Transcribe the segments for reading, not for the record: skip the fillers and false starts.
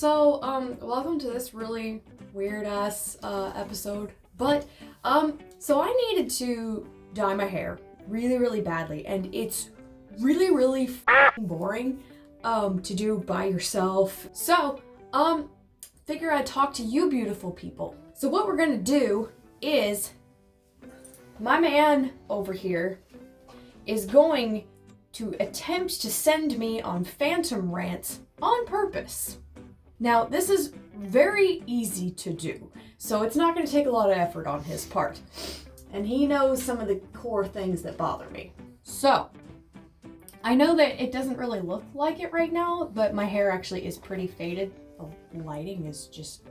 So, welcome to this really weird ass episode. But, so I needed to dye my hair really badly, and it's really f***ing boring to do by yourself. So, figure I'd talk to you beautiful people. So what we're gonna do is, my man over here is going to attempt to send me on phantom rants on purpose. Now, this is very easy to do, so it's not going to take a lot of effort on his part. And he knows some of the core things that bother me. So, I know that it doesn't really look like it right now, but my hair actually is pretty faded. The lighting is just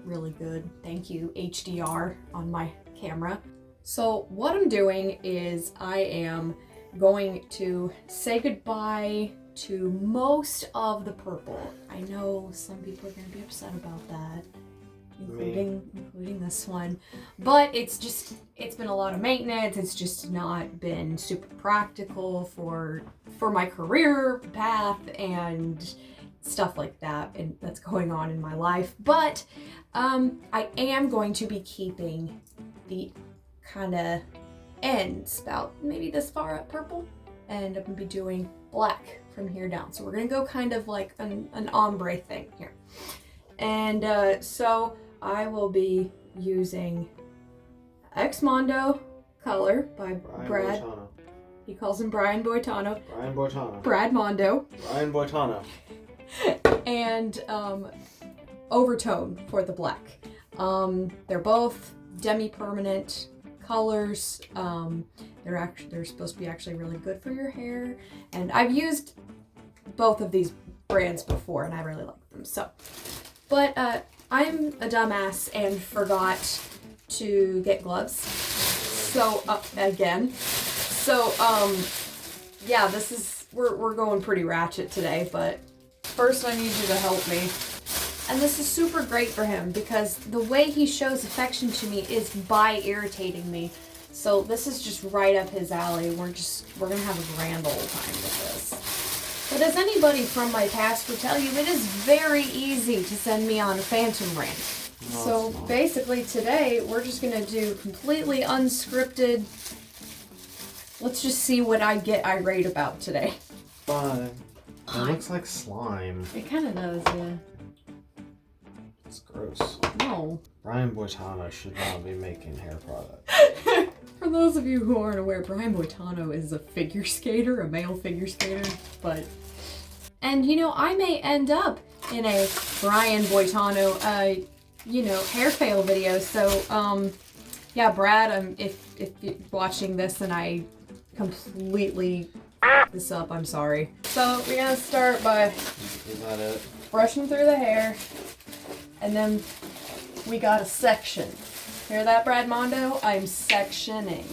really good. Thank you, HDR on my camera. So, what I'm doing is I am going to say goodbye to most of the purple. I know some people are going to be upset about that, including this one, but it's been a lot of maintenance. It's just not been super practical for my career path and stuff like that, and that's going on in my life. But I am going to be keeping the kind of ends about maybe this far up purple, and I'm gonna be doing black from here down. So we're gonna go kind of like an ombre thing here. And so I will be using XMONDO color by Brad. Boitano. He calls him Brian Boitano. Brian Boitano. Brad Mondo. Brian Boitano. And Overtone for the black. They're both demi-permanent colors. They're supposed to be actually really good for your hair, and I've used both of these brands before and I really like them. So, but I'm a dumbass and forgot to get gloves. So again, so yeah, this is we're going pretty ratchet today, but first I need you to help me. And this is super great for him because the way he shows affection to me is by irritating me. So this is just right up his alley. We're gonna have a grand old time with this. But as anybody from my past would tell you, it is very easy to send me on a phantom rant. No, so basically today we're just gonna do completely unscripted. Let's just see what I get irate about today. Fine. It looks like slime. It kind of does, yeah. It's gross. No. Brian Boitano should not be making hair products. For those of you who aren't aware, Brian Boitano is a figure skater, a male figure skater, but... And, you know, I may end up in a Brian Boitano, you know, hair fail video, so, yeah, Brad, if you're watching this and I completely this up, I'm sorry. So, we're gonna start by... Is that it? Brushing through the hair, and then we got a section. Hear that, Brad Mondo? I'm sectioning.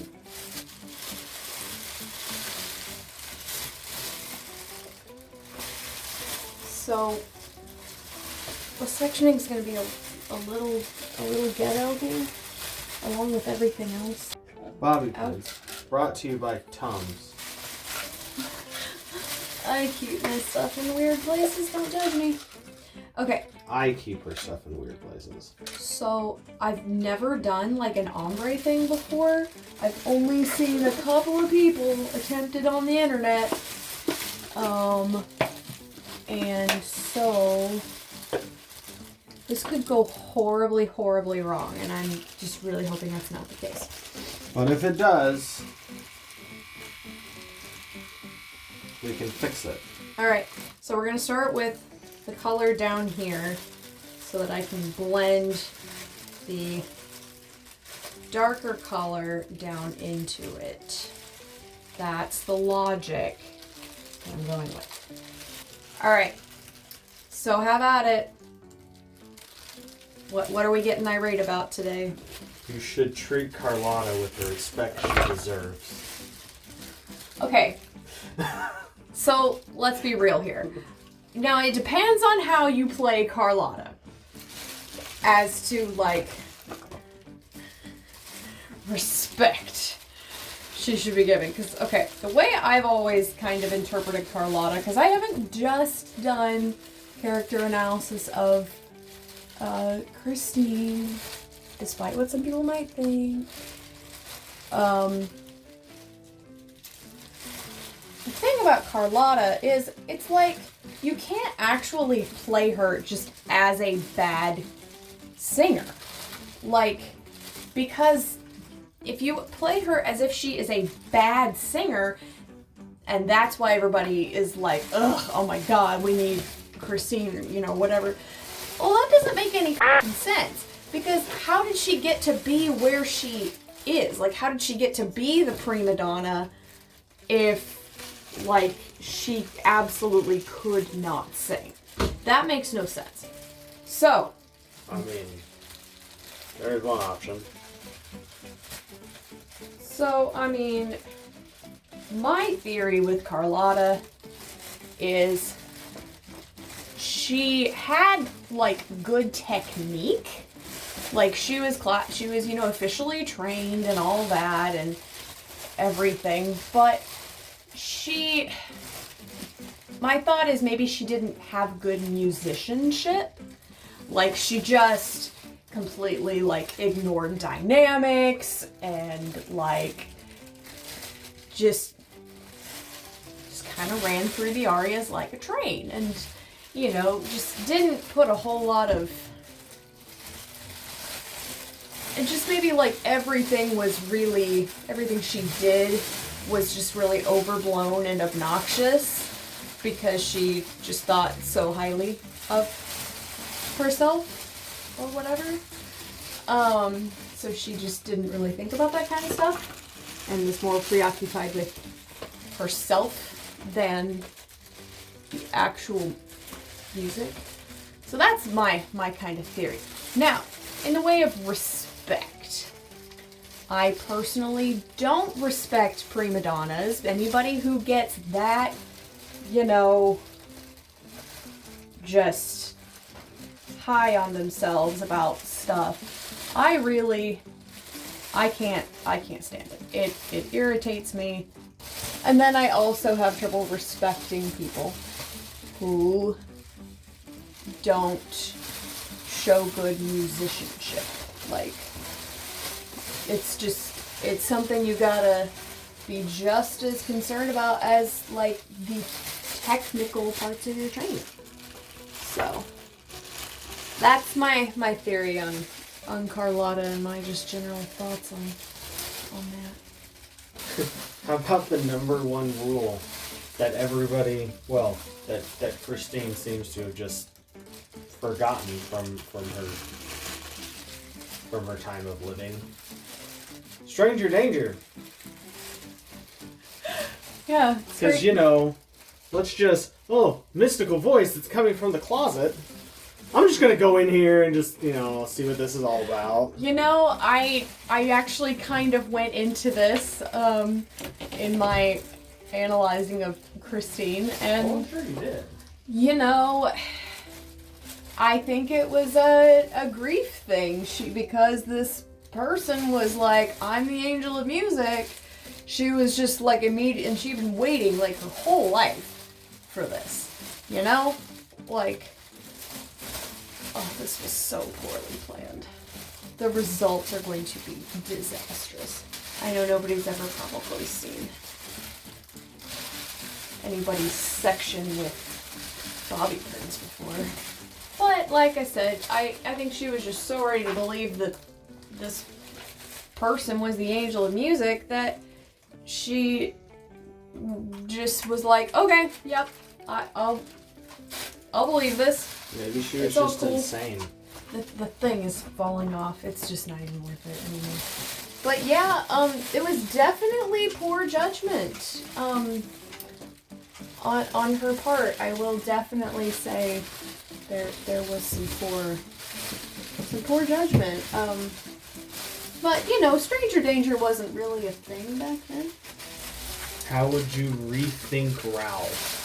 So, the sectioning is going to be a little ghetto here, along with everything else. Bobby pins. Brought to you by Tums. I keep my stuff in weird places, don't judge me. Okay. I keep her stuff in weird places. So, I've never done like an ombre thing before. I've only seen a couple of people attempt it on the internet. And so, this could go horribly wrong, and I'm just really hoping that's not the case. But if it does, we can fix it. Alright, so we're gonna start with the color down here so that I can blend the darker color down into it. That's the logic that I'm going with. Alright, so have at it. What are we getting irate about today? You should treat Carlotta with the respect she deserves. Okay, so let's be real here. Now, it depends on how you play Carlotta as to, like, respect she should be giving. Because, okay, the way I've always kind of interpreted Carlotta, because I haven't just done character analysis of Christine, despite what some people might think. The thing about Carlotta is it's like you can't actually play her just as a bad singer. Like, because if you play her as if she is a bad singer, and that's why everybody is like, ugh, oh my god, we need Christine, you know, whatever. Well, that doesn't make any sense. Because how did she get to be where she is? Like, how did she get to be the prima donna if, like, she absolutely could not sing? That makes no sense. So. I mean, there's one option. So, I mean, my theory with Carlotta is she had, like, good technique. Like, she was, you know, officially trained and all that and everything, but my thought is maybe she didn't have good musicianship. Like, she just completely, like, ignored dynamics and, like, just kind of ran through the arias like a train and, you know, just didn't put a whole lot of... And just maybe, like, everything she did was just really overblown and obnoxious because she just thought so highly of herself or whatever. So she just didn't really think about that kind of stuff and was more preoccupied with herself than the actual music. So that's my kind of theory. Now, in the way of respect, I personally don't respect prima donnas. Anybody who gets that, you know, just high on themselves about stuff, I can't stand it. It irritates me. And then I also have trouble respecting people who don't show good musicianship. Like, it's something you gotta be just as concerned about as, like, the technical parts of your training. So, that's my theory on Carlotta and my just general thoughts on that. How about the number one rule that everybody, well, that Christine seems to have just forgotten from her time of living? Stranger danger. Yeah. Because, you know, let's just, mystical voice that's coming from the closet. I'm just going to go in here and just, you know, see what this is all about. You know, I actually kind of went into this in my analyzing of Christine, and I'm sure you did. You know, I think it was a grief thing. Because this person was like, I'm the angel of music. She was just like immediate, and she'd been waiting like her whole life for this. You know, like. Oh, this was so poorly planned. The results are going to be disastrous. I know nobody's ever probably seen anybody's section with bobby pins before. But, like I said, I think she was just so ready to believe that this person was the angel of music that she just was like, okay, yep, I'll believe this. Maybe she was just insane. The thing is falling off. It's just not even worth it anymore. But yeah, it was definitely poor judgment. On her part, I will definitely say there was some poor judgment. But you know, stranger danger wasn't really a thing back then. How would you rethink Ralph?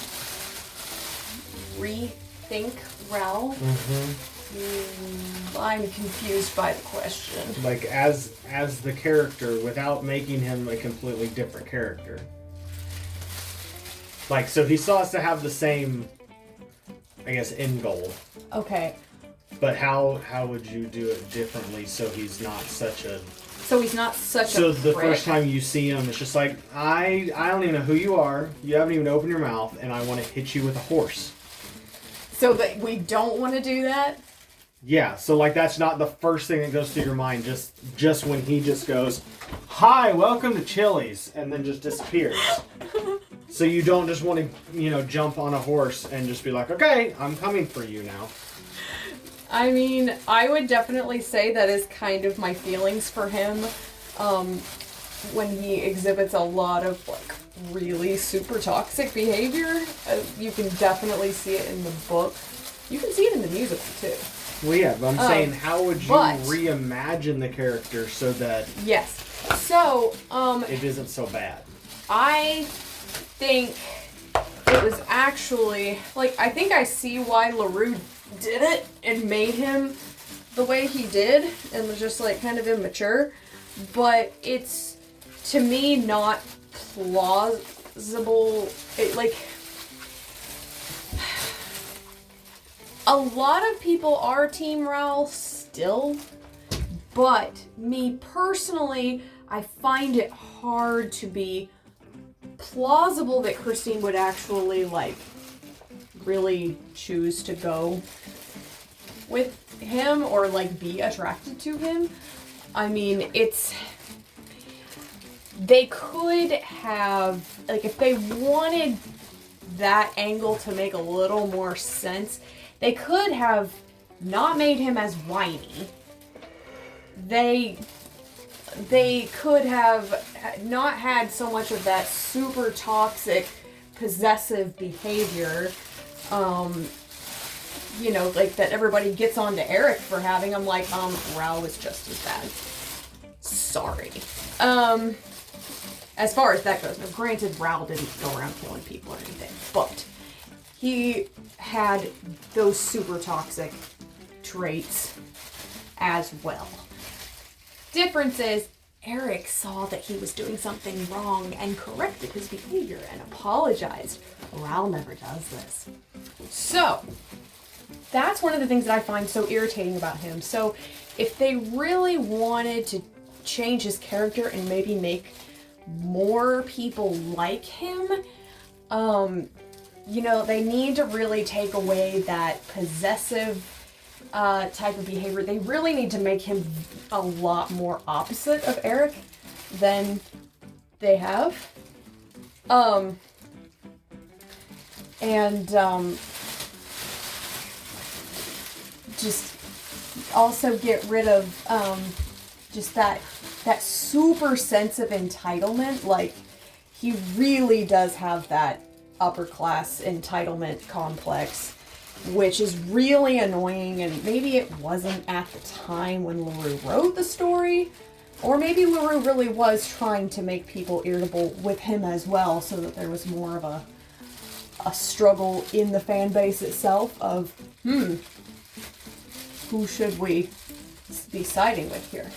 Rethink Ralph? Mm-hmm. I'm confused by the question. Like, as the character, without making him a completely different character. Like, so he still has to have the same I guess, end goal. Okay. But how would you do it differently so he's not such a... So he's not such a So the prick. first time you see him, it's just like, I don't even know who you are. You haven't even opened your mouth, and I want to hit you with a horse. So that we don't want to do that? Yeah, so like that's not the first thing that goes through your mind. Just when he just goes, "Hi, welcome to Chili's," and then just disappears. So you don't just want to, jump on a horse and just be like, "Okay, I'm coming for you now." I mean, I would definitely say that is kind of my feelings for him. When he exhibits a lot of like really super toxic behavior, you can definitely see it in the book. You can see it in the musical too. Well, yeah, but I'm saying, how would you but- reimagine the character so that Yes. So, it isn't so bad? I think it was actually, like, I think I see why LaRue did it and made him the way he did and was just, like, kind of immature. But it's, to me, not plausible. A lot of people are Team Raoul still, but me personally, I find it hard to be plausible that Christine would actually, like, really choose to go with him or, like, be attracted to him. I mean, they could have, like, if they wanted that angle to make a little more sense, they could have not made him as whiny. They could have not had so much of that super toxic, possessive behavior, like that everybody gets on to Eric for having. I'm like, Raoul was just as bad. Sorry. As far as that goes, now granted, Raoul didn't go around killing people or anything, but he had those super toxic traits as well. Difference is, Eric saw that he was doing something wrong and corrected his behavior and apologized. Raoul never does this. So, that's one of the things that I find so irritating about him. So, if they really wanted to change his character and maybe make more people like him, they need to really take away that possessive type of behavior. They really need to make him a lot more opposite of Eric than they have. Just also get rid of just that super sense of entitlement. Like, he really does have that upper class entitlement complex, which is really annoying, and maybe it wasn't at the time when LaRue wrote the story, or maybe LaRue really was trying to make people irritable with him as well, so that there was more of a struggle in the fan base itself of, who should we be siding with here?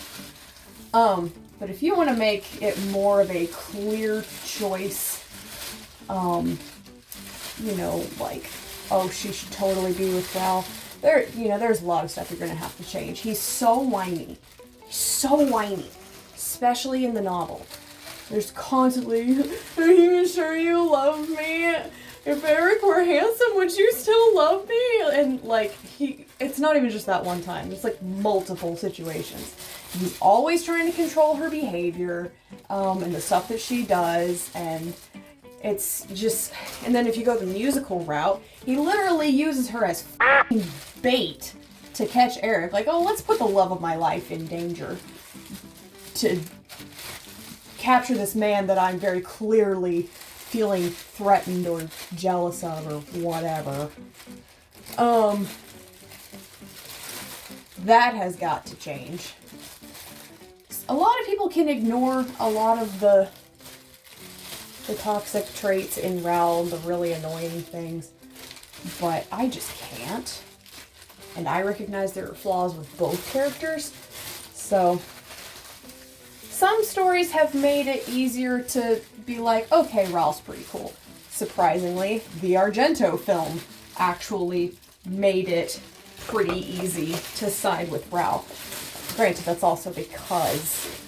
But if you want to make it more of a clear choice, she should totally be with Val. There's a lot of stuff you're going to have to change. He's so whiny. Especially in the novel. There's constantly, are you sure you love me? If Eric were handsome, would you still love me? And, it's not even just that one time. It's, multiple situations. He's always trying to control her behavior, and the stuff that she does, and it's just... And then if you go the musical route, he literally uses her as f***ing bait to catch Eric. Like, oh, let's put the love of my life in danger to capture this man that I'm very clearly feeling threatened or jealous of or whatever. That has got to change. A lot of people can ignore a lot of the toxic traits in Raoul, the really annoying things, but I just can't. And I recognize there are flaws with both characters, so some stories have made it easier to be like, okay, Raoul's pretty cool. Surprisingly, the Argento film actually made it pretty easy to side with Ralph. Granted, that's also because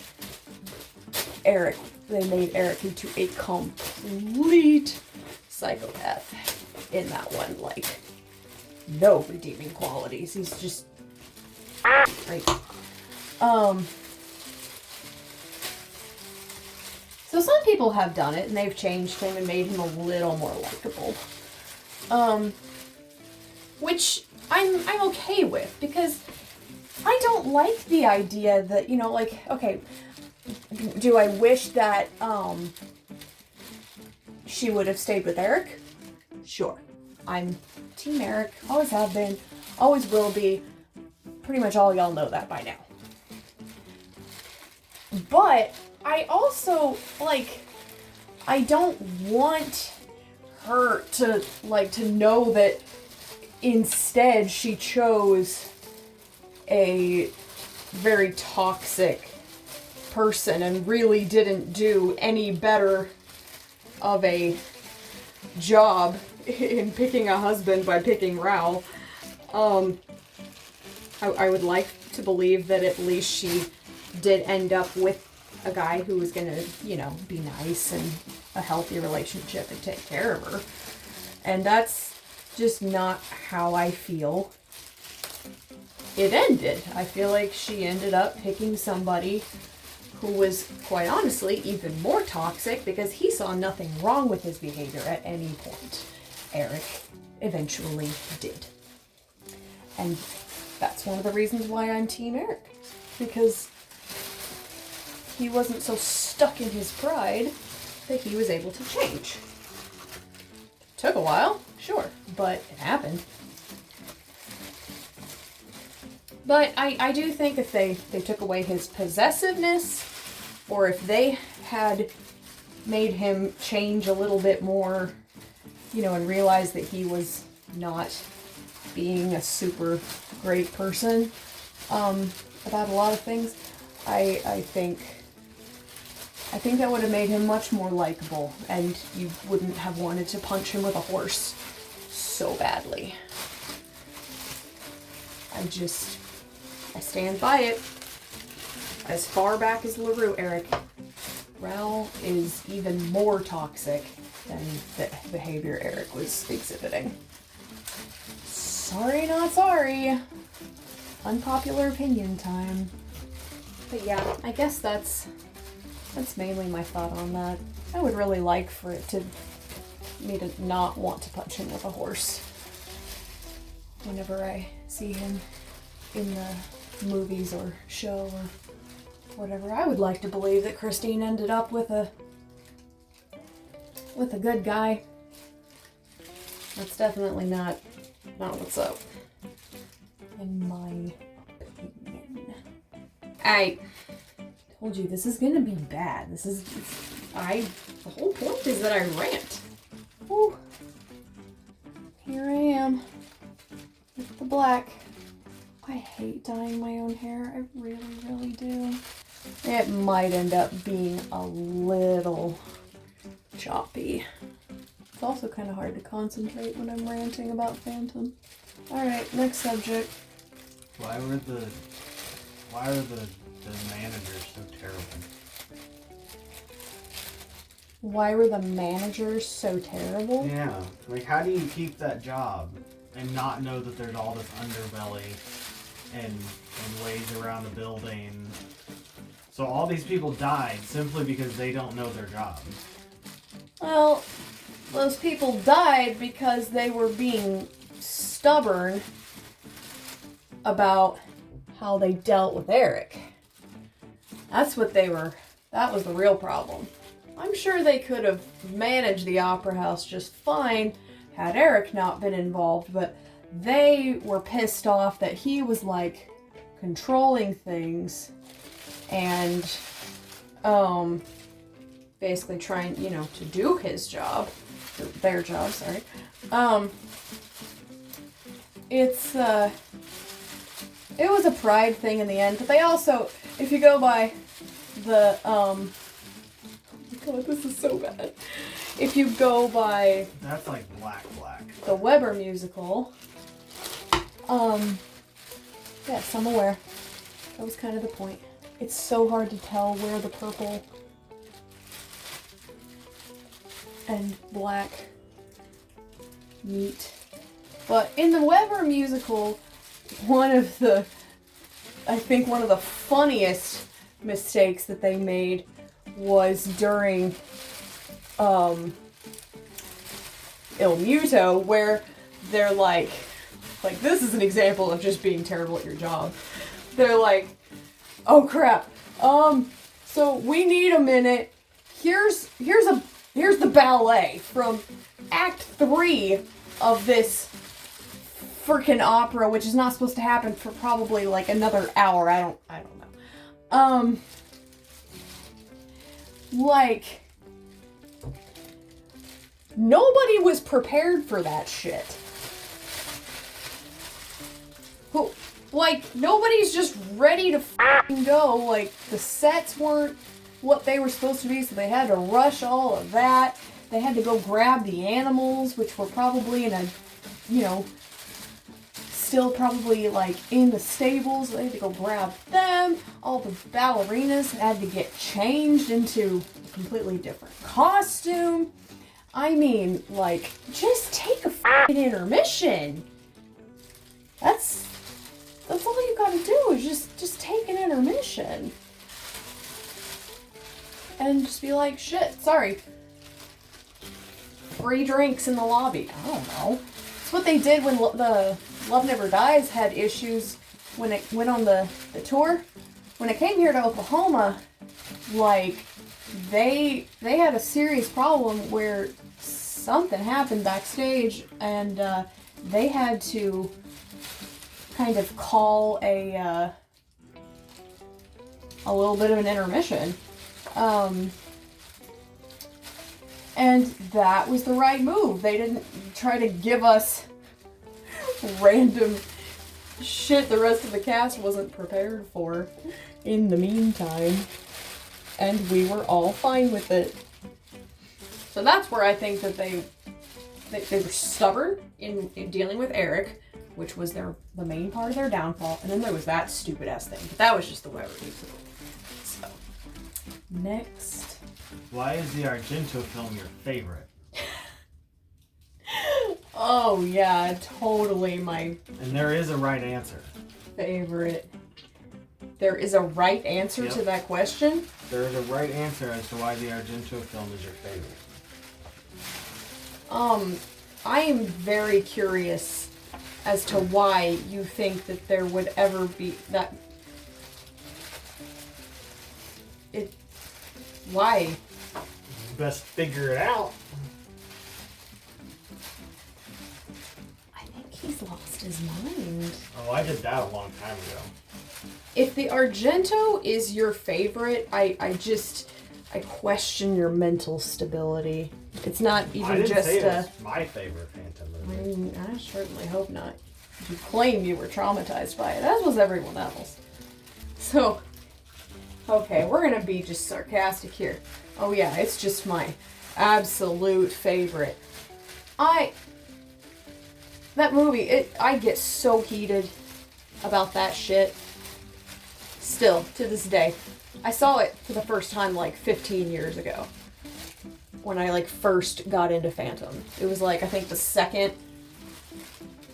they made Eric into a complete psychopath in that one. Like, no redeeming qualities. He's just right. So some people have done it and they've changed him and made him a little more likable. Which I'm okay with, because I don't like the idea that, like, okay, do I wish that she would have stayed with Eric? Sure. I'm Team Eric, always have been, always will be. Pretty much all y'all know that by now. But I also, like, I don't want her to know that instead she chose a very toxic person and really didn't do any better of a job in picking a husband by picking Ralph. I would like to believe that at least she did end up with a guy who was gonna, be nice and a healthy relationship and take care of her. And that's just not how I feel it ended. I feel like she ended up picking somebody who was, quite honestly, even more toxic because he saw nothing wrong with his behavior at any point. Eric eventually did. And that's one of the reasons why I'm Team Eric. Because he wasn't so stuck in his pride that he was able to change. Took a while, sure, but it happened. But I do think if they took away his possessiveness, or if they had made him change a little bit more, and realize that he was not being a super great person about a lot of things, I think that would have made him much more likable, and you wouldn't have wanted to punch him with a horse so badly. I stand by it. As far back as LaRue, Eric, Ral is even more toxic than the behavior Eric was exhibiting. Sorry, not sorry. Unpopular opinion time. But yeah, I guess that's mainly my thought on that. I would really like for me to not want to punch him with a horse whenever I see him in the movies or show or whatever. I would like to believe that Christine ended up with a good guy. That's definitely not what's up, in my opinion. I told you this is gonna be bad. The whole point is that I rant. Whew. Here I am with the black. I hate dyeing my own hair. I really, really do. It might end up being a little choppy. It's also kind of hard to concentrate when I'm ranting about Phantom. Alright, next subject. Why were the managers so terrible? Why were the managers so terrible? Yeah, like how do you keep that job and not know that there's all this underbelly and ways around the building? So all these people died simply because they don't know their job. Well, those people died because they were being stubborn about how they dealt with Eric. That was the real problem. I'm sure they could have managed the Opera House just fine had Eric not been involved, but they were pissed off that he was like controlling things and basically trying, to do his job, their job, sorry. It was a pride thing in the end, but they also, if you go by the God, this is so bad. If you go by... That's like black. The Weber musical. Yes, I'm aware. That was kind of the point. It's so hard to tell where the purple and black meet. But in the Weber musical, I think one of the funniest mistakes that they made was during Il Muto, where they're like this is an example of just being terrible at your job. They're like, oh crap, so we need a minute. Here's the ballet from Act 3 of this freaking opera, which is not supposed to happen for probably like another hour. I don't know. Like, nobody was prepared for that shit. Like, nobody's just ready to f***ing go. Like, the sets weren't what they were supposed to be, so they had to rush all of that. They had to go grab the animals, which were probably in a, still probably, like, in the stables. They had to go grab them. All the ballerinas had to get changed into a completely different costume. I mean, like, just take a f***ing intermission. That's all you gotta do is just take an intermission. And just be like, shit, sorry. Free drinks in the lobby. I don't know. It's what they did when the Love Never Dies had issues when it went on the tour. When it came here to Oklahoma, like, they had a serious problem where something happened backstage, and they had to kind of call a little bit of an intermission. And that was the right move. They didn't try to give us random shit the rest of the cast wasn't prepared for in the meantime. And we were all fine with it. So that's where I think that they were stubborn in dealing with Eric, which was the main part of their downfall. And then there was that stupid ass thing. But that was just the Weber musical. So, next. Why is the Argento film your favorite? Oh yeah, totally my... And there is a right answer. Favorite. There is a right answer to that question? There is a right answer as to why the Argento film is your favorite. I am very curious as to why you think that there would ever be that... Why? Best figure it out. I think he's lost his mind. Oh, I did that a long time ago. If the Argento is your favorite, I question your mental stability. It's not even I didn't just say it was my favorite Phantom movie. I certainly hope not. You claim you were traumatized by it, as was everyone else. So, okay, we're gonna be just sarcastic here. Oh yeah, it's just my absolute favorite. That movie, I get so heated about that shit. Still, to this day. I saw it for the first time like 15 years ago. When I like first got into Phantom. It was like, I think the second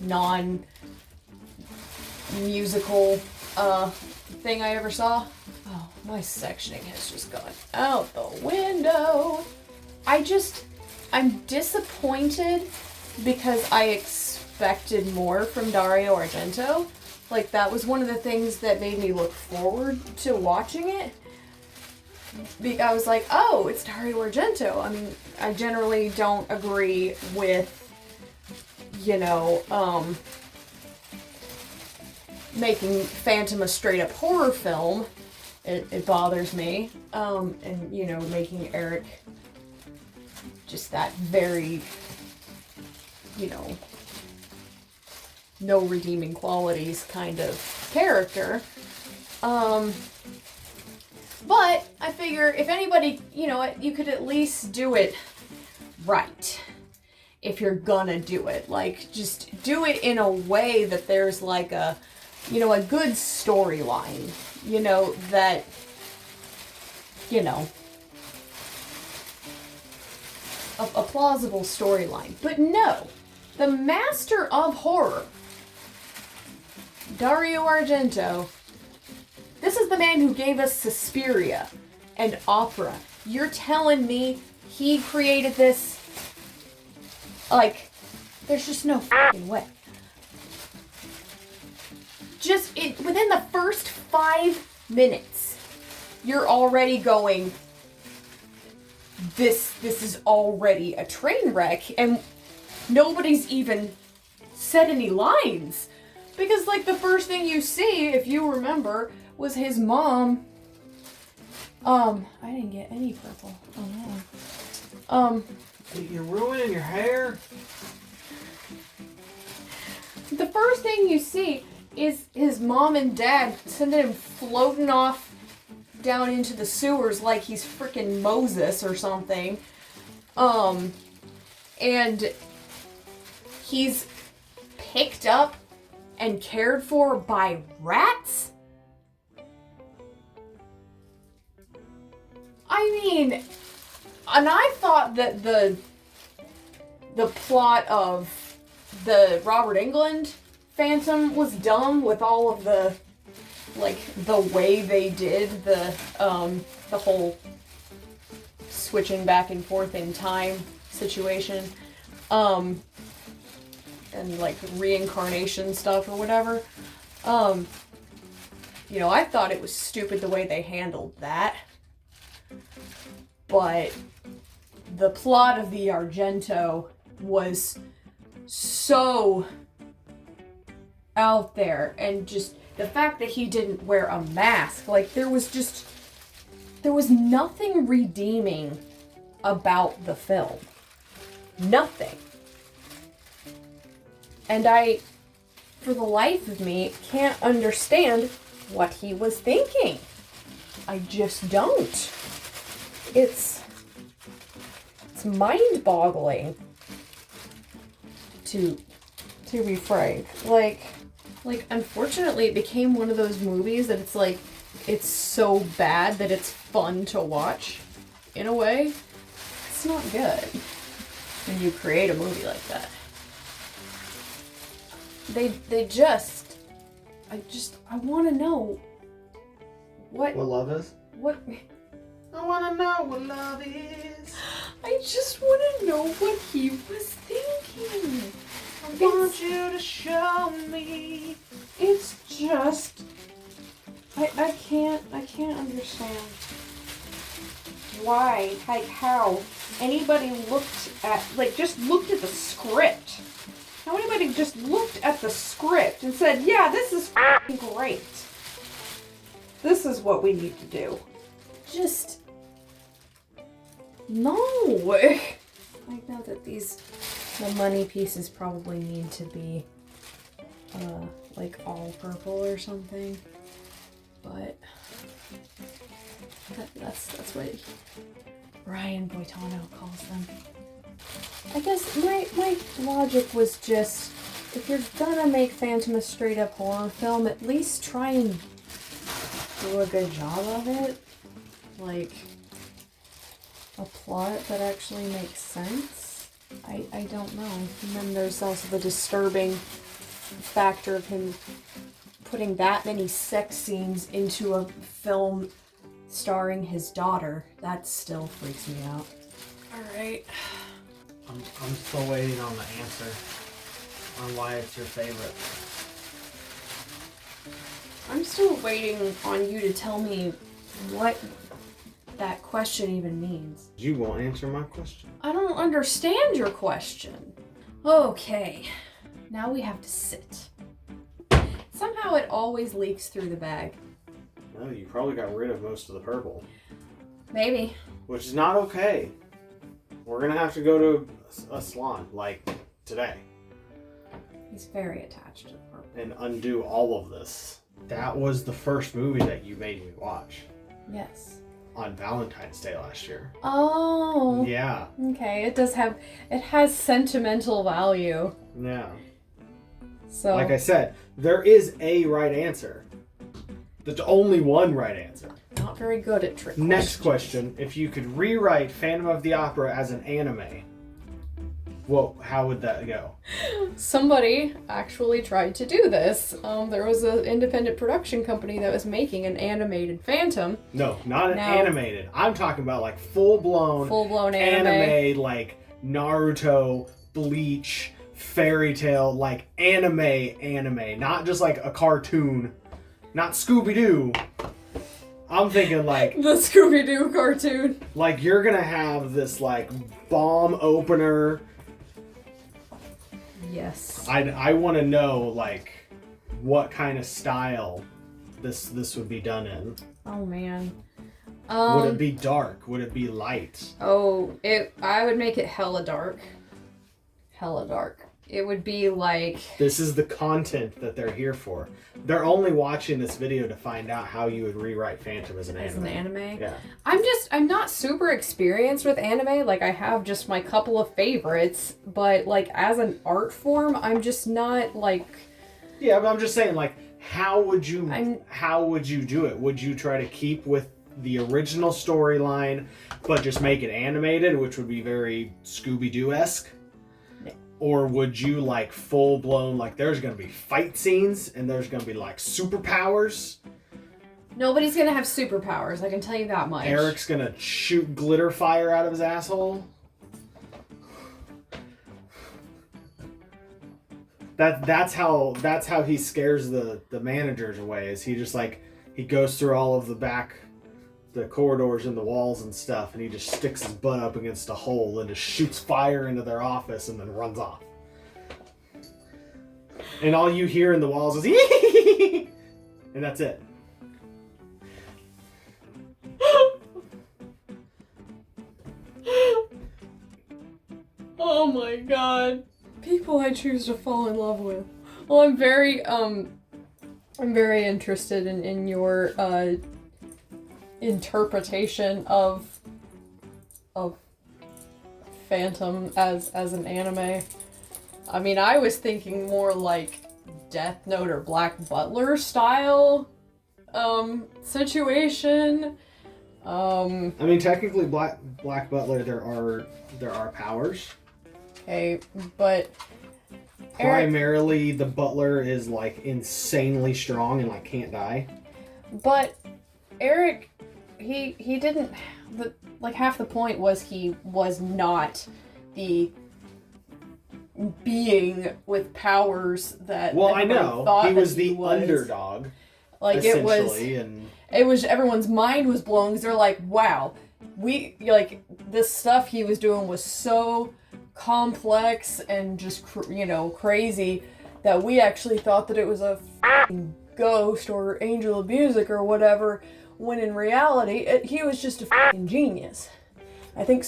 non-musical thing I ever saw. Oh, my sectioning has just gone out the window. I'm disappointed because I expected more from Dario Argento. Like, that was one of the things that made me look forward to watching it. I was like, oh, it's Dario Argento. I mean, I generally don't agree with, making Phantom a straight-up horror film. It bothers me. And, making Eric just that very, no redeeming qualities kind of character. But, I figure if anybody, you know, you could at least do it right. If you're gonna do it. Like, just do it in a way that there's like a, you know, a good storyline. You know, that, you know, a plausible storyline. But no, the master of horror, Dario Argento, this is the man who gave us Suspiria and Opera. You're telling me he created this? Like, there's just no fucking way. Just within the first 5 minutes, you're already going, this is already a train wreck, and nobody's even said any lines. Because, like, the first thing you see, if you remember, was his mom. I didn't get any purple. Oh no. You're ruining your hair. The first thing you see is his mom and dad sending him floating off down into the sewers like he's freaking Moses or something. And he's picked up and cared for by rats? I mean, and I thought that the plot of the Robert Englund Phantom was dumb with all of the, like, the way they did the whole switching back and forth in time situation. And like reincarnation stuff or whatever. You know, I thought it was stupid the way they handled that. But the plot of the Argento was so out there, and just the fact that he didn't wear a mask, like there was nothing redeeming about the film. Nothing. And I, for the life of me, can't understand what he was thinking. I just don't. It's mind-boggling, to be frank. Like, unfortunately, it became one of those movies that it's like, it's so bad that it's fun to watch, in a way. It's not good when you create a movie like that. I want to know what love is? What? I want to know what love is. I just want to know what he was thinking. I want you to show me. It's just, I can't understand why, like how anybody looked at the script. How anybody just looked at the script and said, yeah, this is f***ing great. This is what we need to do. Just, no. I know that the money pieces probably need to be, like all purple or something. But that's what Ryan Boitano calls them. I guess my logic was just, if you're gonna make Phantom a straight up horror film, at least try and do a good job of it. Like, a plot that actually makes sense. I don't know. And then there's also the disturbing factor of him putting that many sex scenes into a film starring his daughter. That still freaks me out. Alright. I'm still waiting on the answer on why it's your favorite. I'm still waiting on you to tell me what that question even means. You won't answer my question. I don't understand your question. Okay, now we have to sit. Somehow it always leaks through the bag. No, you probably got rid of most of the purple. Maybe. Which is not okay. We're gonna have to go to a salon, like, today. He's very attached to the purple. And undo all of this. That was the first movie that you made me watch. Yes. on Valentine's Day last year. Oh. Yeah. Okay, it has sentimental value. Yeah. So. Like I said, there is a right answer. There's only one right answer. Not very good at trick questions. Next question. If you could rewrite Phantom of the Opera as an anime, well, how would that go? Somebody actually tried to do this. There was an independent production company that was making an animated Phantom. No, not an animated. I'm talking about like full-blown anime, like Naruto, Bleach, Fairy Tail, like anime, not just like a cartoon, not Scooby-Doo. I'm thinking like the Scooby-Doo cartoon. Like you're gonna have this like bomb opener. Yes. I want to know like what kind of style this would be done in. Oh man. Would it be dark? Would it be light? Oh, I would make it hella dark. Hella dark. It would be like... This is the content that they're here for. They're only watching this video to find out how you would rewrite Phantom as an anime. As an anime? Yeah. I'm not super experienced with anime. Like, I have just my couple of favorites. But, like, as an art form, I'm just not, like... Yeah, but I'm just saying, like, how would you do it? Would you try to keep with the original storyline, but just make it animated, which would be very Scooby-Doo-esque? Or would you like full blown, like there's going to be fight scenes and there's going to be like superpowers? Nobody's going to have superpowers, I can tell you that much. Eric's going to shoot glitter fire out of his asshole? That's how he scares the managers away, is he just like, he goes through all of the corridors and the walls and stuff, and he just sticks his butt up against a hole and just shoots fire into their office and then runs off. And all you hear in the walls is and that's it. Oh my god. People I choose to fall in love with. Well, I'm very interested in your interpretation of Phantom as an anime. I mean, I was thinking more like Death Note or Black Butler style situation. I mean, technically, Black Butler, there are powers. Okay, but primarily the Butler is like insanely strong and like can't die. But Eric, he didn't. Like half the point was he was not the being with powers that. Well, I know he was the underdog. Like it was everyone's mind was blown because they're like, wow, this stuff he was doing was so complex and just crazy that we actually thought that it was a ghost or angel of music or whatever, when in reality he was just a genius. I think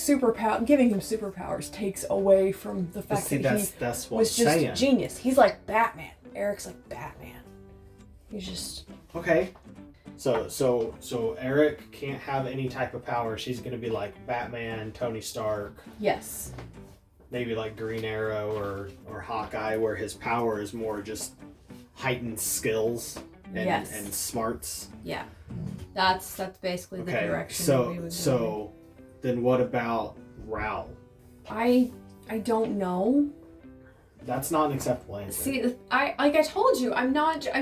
giving him superpowers takes away from the fact that he was just a genius. He's like Batman. Eric's like Batman. He's just okay. So Eric can't have any type of power. She's gonna be like Batman, Tony Stark. Yes. Maybe like Green Arrow or Hawkeye, where his power is more just heightened skills and smarts. Yeah. That's basically the direction that we would go. Then what about Raoul? I don't know. That's not an acceptable answer. See, I told you, I'm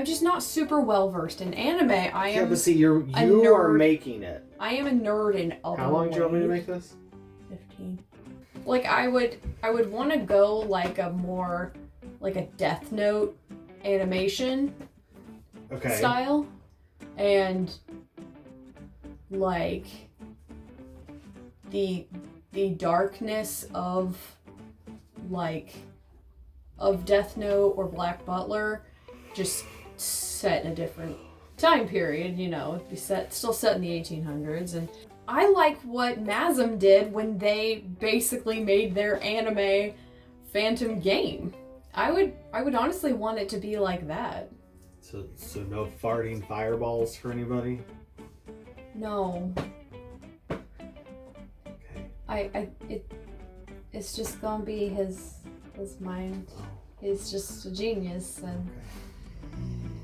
just not super well versed in anime. Yeah, but see, you are making it. I am a nerd in other How long ways. do you want me to make this? 15. Like I would want to go like a more like a Death Note animation style, and like the darkness of Death Note or Black Butler, just set in a different time period, it'd be still set in the 1800s. And I like what Masm did when they basically made their anime Phantom game. I would honestly want it to be like that. So no farting fireballs for anybody? No. it's just gonna be his mind. He's just a genius, and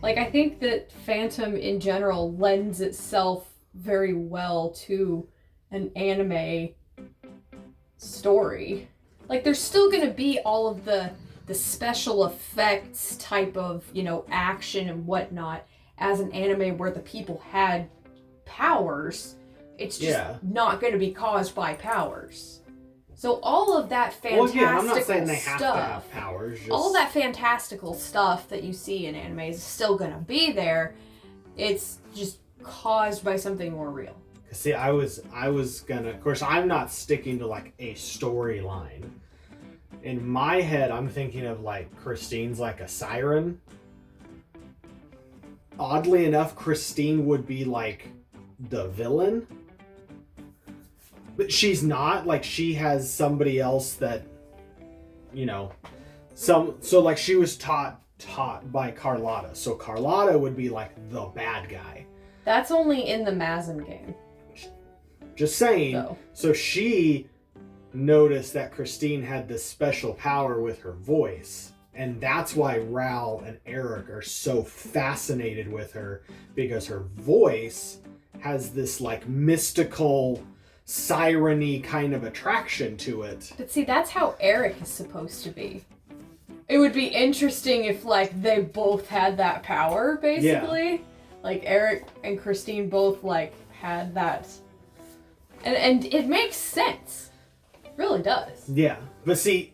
like I think that Phantom in general lends itself very well to an anime story. Like there's still gonna be all of the special effects type of, you know, action and whatnot as an anime where the people had powers. It's just not going to be caused by powers. So all of that fantastical I'm not saying they have stuff, to have powers. all that fantastical stuff that you see in anime is still going to be there. It's just caused by something more real. See, I was gonna, of course, I'm not sticking to like a storyline. In my head, I'm thinking of like Christine's like a siren. Oddly enough, Christine would be like the villain. But she's not. Like she has somebody else that, you know, so like she was taught by Carlotta. So Carlotta would be like the bad guy. That's only in the Mazin game. Just saying. So she noticed that Christine had this special power with her voice, and that's why Ral and Eric are so fascinated with her, because her voice has this like mystical siren-y kind of attraction to it. But see, that's how Eric is supposed to be. It would be interesting if like they both had that power, basically. Yeah. Like Eric and Christine both like had that, and it makes sense. Really does. Yeah, but see,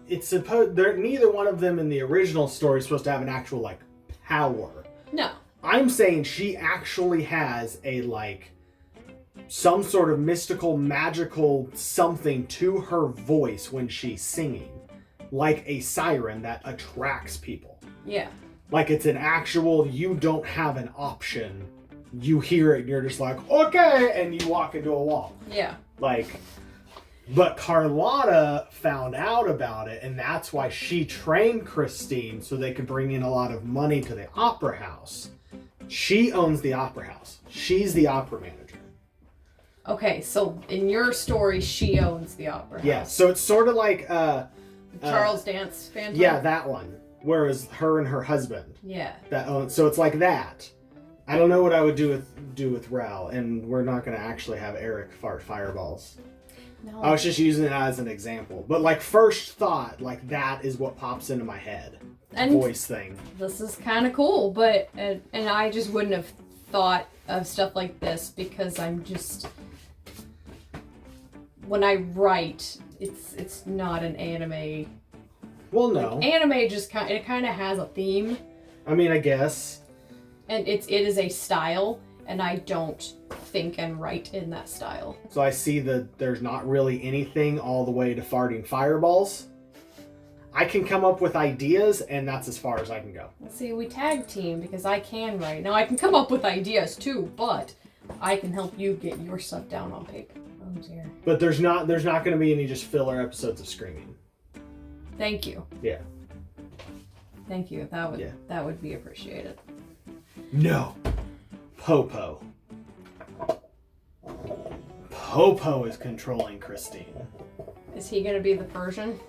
it's supposed neither one of them in the original story is supposed to have an actual like power. No. I'm saying she actually has a like some sort of mystical, magical something to her voice when she's singing, like a siren that attracts people. Yeah. Like it's an actual, you don't have an option. You hear it and you're just like, okay, and you walk into a wall. Yeah. Like. But Carlotta found out about it, and that's why she trained Christine so they could bring in a lot of money to the opera house. She owns the opera house. She's the opera manager. Okay, so in your story, she owns the opera house. Yeah, so it's sort of like Charles Dance Phantom. Yeah, that one. Whereas her and her husband. Yeah. So it's like that. I don't know what I would do with Ral, and we're not going to actually have Eric fart fireballs. No. I was just using it as an example. But like first thought, like that is what pops into my head. And voice thing. This is kind of cool, but and I just wouldn't have thought of stuff like this because I'm just, when I write, it's not an anime. Well, no. Like, anime just kind of has a theme. I mean, I guess. And it is a style, and I don't think and write in that style. So I see that there's not really anything all the way to farting fireballs. I can come up with ideas, and that's as far as I can go. Let's see, we tag team because I can write. Now I can come up with ideas too, but I can help you get your stuff down on paper. Oh dear. But there's not going to be any just filler episodes of screaming. Thank you. Yeah. Thank you. That would be appreciated. No. Popo. Popo is controlling Christine. Is he gonna be the Persian?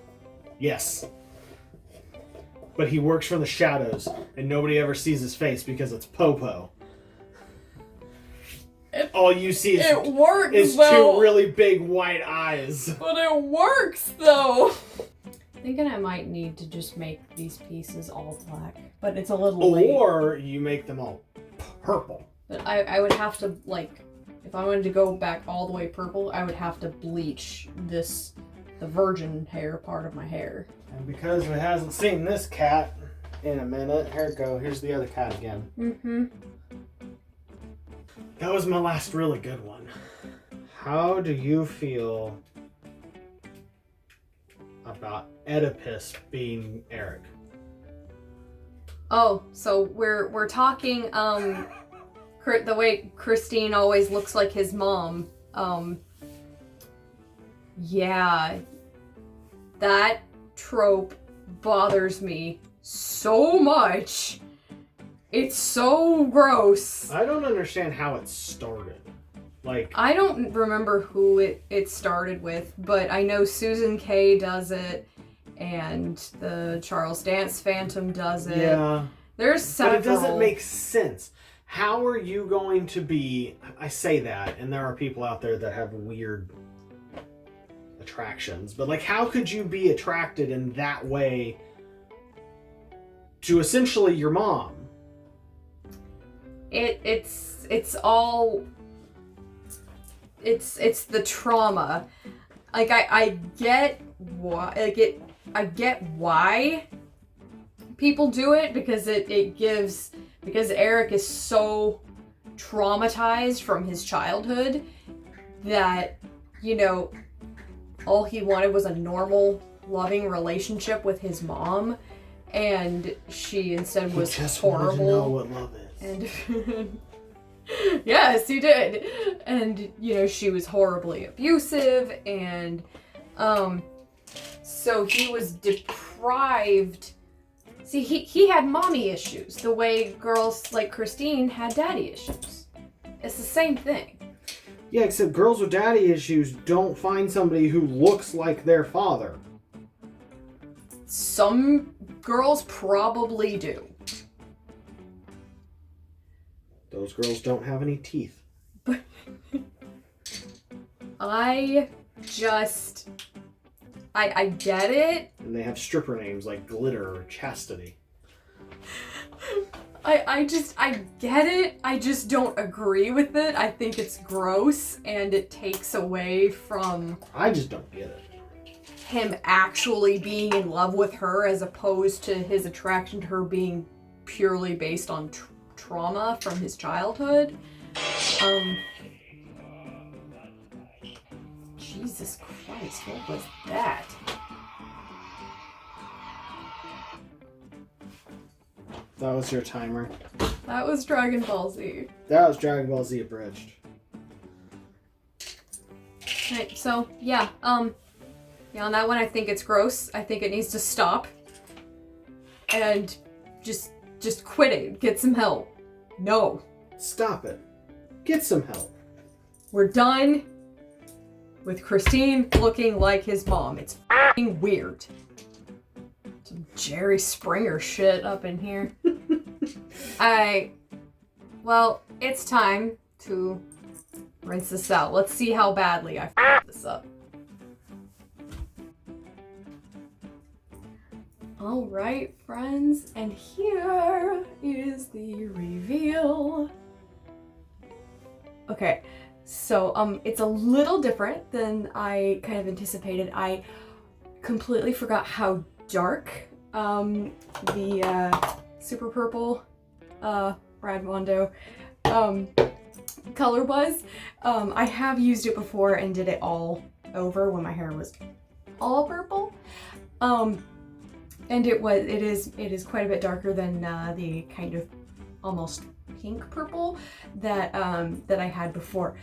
Yes. But he works from the shadows, and nobody ever sees his face because it's Popo. All you see is two really big white eyes. But it works, though. Thinking I might need to just make these pieces all black, but it's a little late. Or you make them all purple. But I would have to, like, if I wanted to go back all the way purple, I would have to bleach the virgin hair part of my hair. And because we hasn't seen this cat in a minute, here it go. Here's the other cat again. Mm-hmm. That was my last really good one. How do you feel about Oedipus being Eric? Oh, so we're talking the way Christine always looks like his mom. Yeah, that trope bothers me so much. It's so gross. I don't understand how it started. Like, I don't remember who it started with, but I know Susan Kay does it, and the Charles Dance Phantom does it. yeah. There's several. But it doesn't make sense. How are you going to be... I say that, and there are people out there that have weird attractions, but like, how could you be attracted in that way to essentially your mom? It's all... It's the trauma. Like, I get why, like, I get why people do it, because because Eric is so traumatized from his childhood that, you know, all he wanted was a normal, loving relationship with his mom, and she instead was just horrible. Wanted to know what love is. And yes, he did. And, you know, she was horribly abusive, and so he was deprived. See, he had mommy issues the way girls like Christine had daddy issues. It's the same thing. Yeah, except girls with daddy issues don't find somebody who looks like their father. Some girls probably do. Those girls don't have any teeth. But I get it. And they have stripper names like Glitter or Chastity. I get it. I just don't agree with it. I think it's gross, and it takes away from... I just don't get it. Him actually being in love with her, as opposed to his attraction to her being purely based on trauma from his childhood. Jesus Christ, what was that? That was your timer. That was Dragon Ball Z. That was Dragon Ball Z abridged. Right, so, yeah, on that one, I think it's gross. I think it needs to stop. And just quit it. Get some help. No. Stop it. Get some help. We're done with Christine looking like his mom. It's f***ing weird. Some Jerry Springer shit up in here. Well, it's time to rinse this out. Let's see how badly I f***ed this up. Alright, friends, and here is the reveal. Okay, so it's a little different than I kind of anticipated. I completely forgot how dark the super purple Radmondo color was. I have used it before and did it all over when my hair was all purple. And it is quite a bit darker than the kind of almost pink purple that I had before.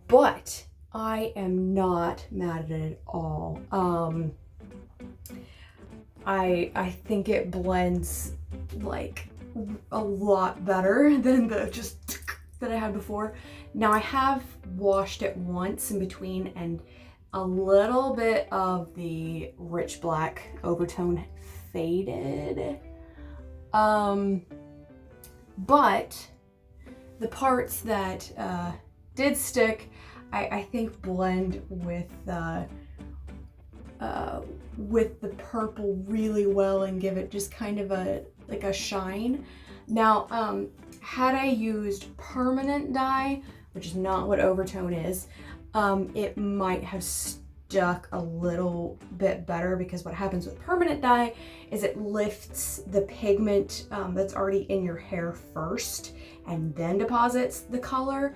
But I am not mad at it at all. I think it blends like a lot better than the just that I had before. Now I have washed it once in between, and a little bit of the rich black overtone faded. But the parts that did stick, I think blend with the purple really well and give it just kind of a shine. Now, had I used permanent dye, which is not what Overtone is, it might have stuck a little bit better, because what happens with permanent dye is it lifts the pigment that's already in your hair first and then deposits the color,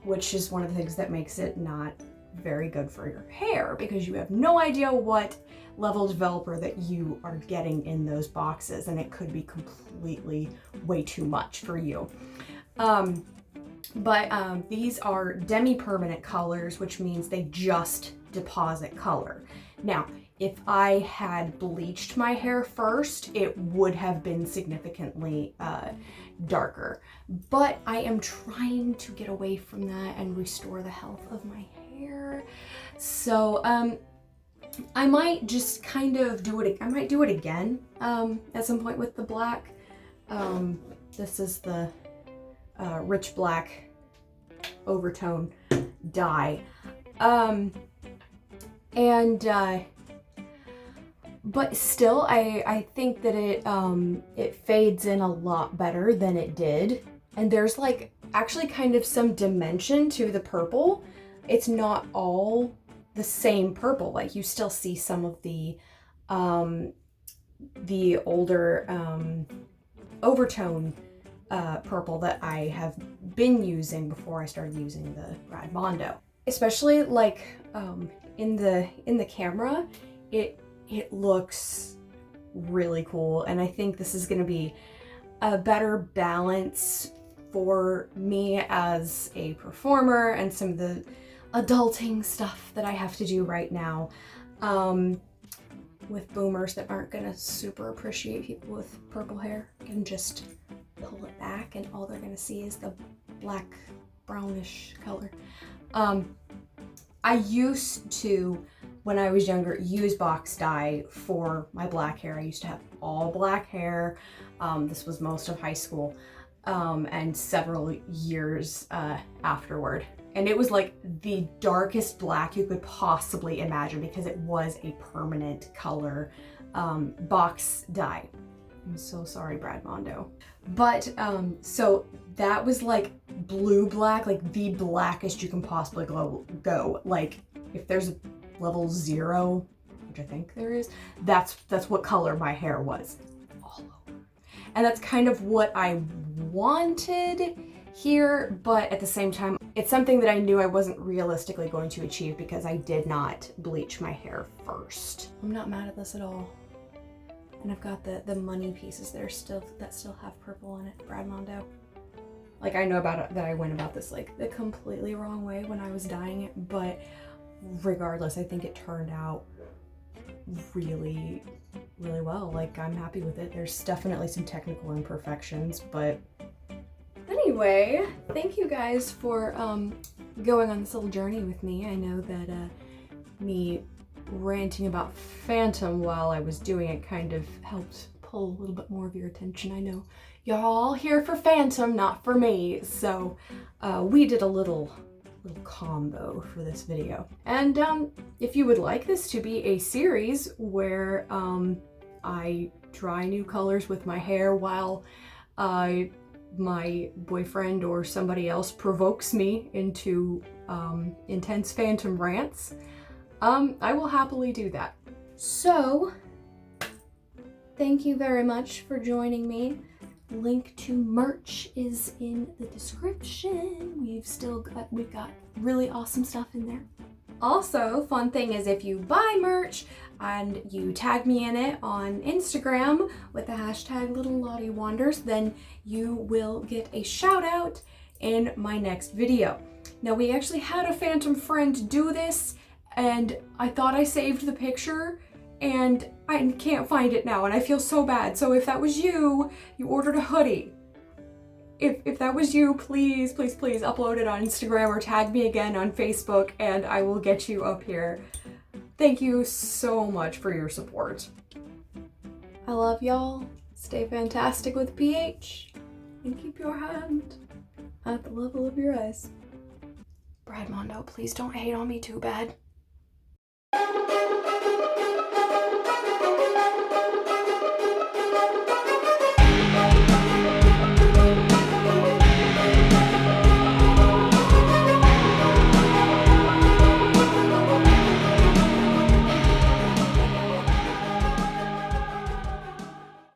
which is one of the things that makes it not very good for your hair, because you have no idea what level developer that you are getting in those boxes, and it could be completely way too much for you. But these are demi-permanent colors, which means they just deposit color. Now, if I had bleached my hair first, it would have been significantly darker. But I am trying to get away from that and restore the health of my hair. So I might just kind of do it. I might do it again at some point with the black. This is the rich black Overtone dye. But still, I think that it fades in a lot better than it did. And there's like actually kind of some dimension to the purple. It's not all the same purple. Like you still see some of the older Overtone purple that I have been using before I started using the Brad Mondo. Especially like in the camera, it looks really cool, and I think this is going to be a better balance for me as a performer and some of the adulting stuff that I have to do right now with boomers that aren't going to super appreciate people with purple hair and just pull it back and all they're going to see is the black brownish color. I used to, when I was younger, use box dye for my black hair. I used to have all black hair. This was most of high school and several years afterward. And it was like the darkest black you could possibly imagine because it was a permanent color box dye. I'm so sorry, Brad Mondo. But so that was like blue black, like the blackest you can possibly go. Like if there's a level 0, which I think there is, that's what color my hair was all over. And that's kind of what I wanted here, but at the same time, it's something that I knew I wasn't realistically going to achieve because I did not bleach my hair first. I'm not mad at this at all. And I've got the money pieces there that still have purple on it, Brad Mondo. Like I know about it, that I went about this like the completely wrong way when I was dyeing it, but regardless, I think it turned out really, really well. Like I'm happy with it. There's definitely some technical imperfections, but anyway, thank you guys for going on this little journey with me. I know that me ranting about Phantom while I was doing it kind of helped pull a little bit more of your attention. I know y'all all here for Phantom, not for me, so we did a little combo for this video. And if you would like this to be a series where I try new colors with my hair while my boyfriend or somebody else provokes me into intense Phantom rants, I will happily do that. So, thank you very much for joining me. Link to merch is in the description. We've got really awesome stuff in there. Also, fun thing is if you buy merch and you tag me in it on Instagram with the hashtag littlelottewanders, then you will get a shout out in my next video. Now, we actually had a Phantom friend do this, and I thought I saved the picture, and I can't find it now, and I feel so bad. So if that was you ordered a hoodie. If that was you, please, please, please upload it on Instagram or tag me again on Facebook, and I will get you up here. Thank you so much for your support. I love y'all. Stay fantastic with pH, and keep your hand at the level of your eyes. Brad Mondo, please don't hate on me too bad.